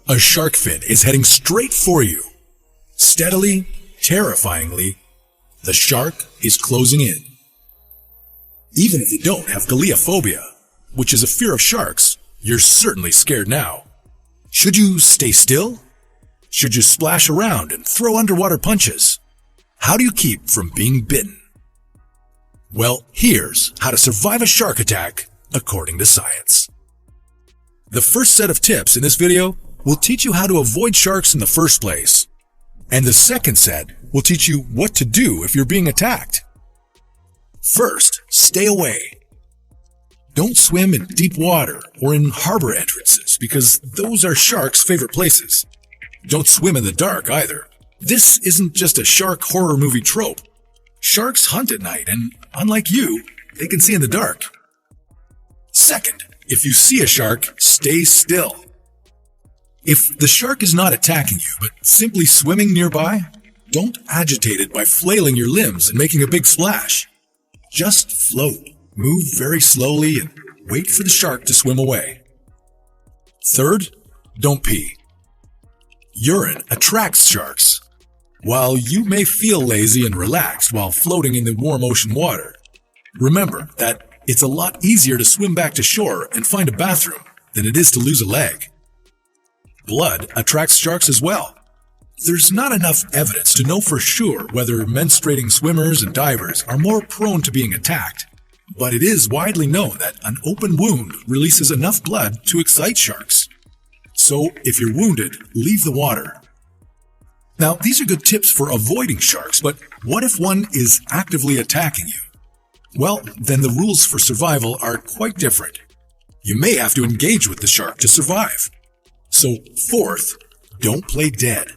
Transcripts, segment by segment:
A shark fin is heading straight for you. Steadily, terrifyingly, the shark is closing in. Even if you don't have galeophobia, which is a fear of sharks, you're certainly scared now. Should you stay still? Should you splash around and throw underwater punches? How do you keep from being bitten? Well, here's how to survive a shark attack according to science. The first set of tips in this video will teach you how to avoid sharks in the first place. And the second set will teach you what to do if you're being attacked. First, stay away. Don't swim in deep water or in harbor entrances because those are sharks' favorite places. Don't swim in the dark either. This isn't just a shark horror movie trope. Sharks hunt at night and, unlike you, they can see in the dark. Second, if you see a shark, stay still. If the shark is not attacking you but simply swimming nearby, don't agitate it by flailing your limbs and making a big splash. Just float, move very slowly, and wait for the shark to swim away. Third, don't pee. Urine attracts sharks. While you may feel lazy and relaxed while floating in the warm ocean water, remember that it's a lot easier to swim back to shore and find a bathroom than it is to lose a leg. Blood attracts sharks as well. There's not enough evidence to know for sure whether menstruating swimmers and divers are more prone to being attacked, but it is widely known that an open wound releases enough blood to excite sharks. So if you're wounded, leave the water. Now, these are good tips for avoiding sharks, but what if one is actively attacking you? Well, then the rules for survival are quite different. You may have to engage with the shark to survive. So, fourth, don't play dead.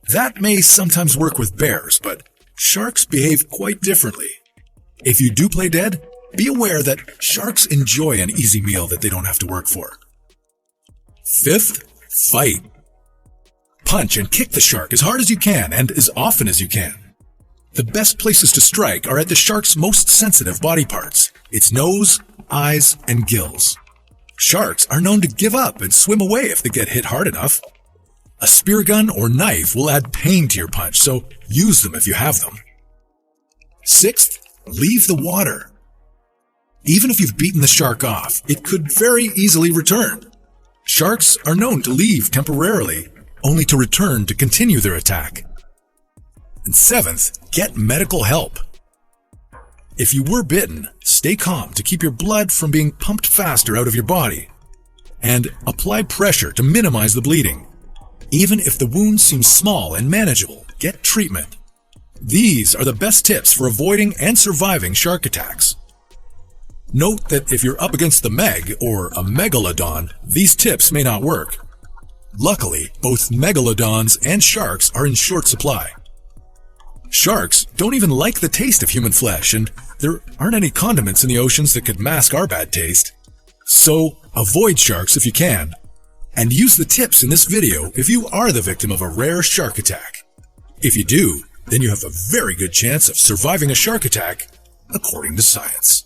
That may sometimes work with bears, but sharks behave quite differently. If you do play dead, be aware that sharks enjoy an easy meal that they don't have to work for. Fifth, fight. Punch and kick the shark as hard as you can and as often as you can. The best places to strike are at the shark's most sensitive body parts, its nose, eyes, and gills. Sharks are known to give up and swim away if they get hit hard enough. A spear gun or knife will add pain to your punch, so use them if you have them. Sixth, leave the water. Even if you've beaten the shark off, it could very easily return. Sharks are known to leave temporarily, only to return to continue their attack. And seventh, get medical help. If you were bitten, stay calm to keep your blood from being pumped faster out of your body. And apply pressure to minimize the bleeding. Even if the wound seems small and manageable, get treatment. These are the best tips for avoiding and surviving shark attacks. Note that if you're up against the Meg or a megalodon, these tips may not work. Luckily, both megalodons and sharks are in short supply. Sharks don't even like the taste of human flesh, and there aren't any condiments in the oceans that could mask our bad taste. So, avoid sharks if you can, and use the tips in this video if you are the victim of a rare shark attack. If you do, then you have a very good chance of surviving a shark attack, according to science.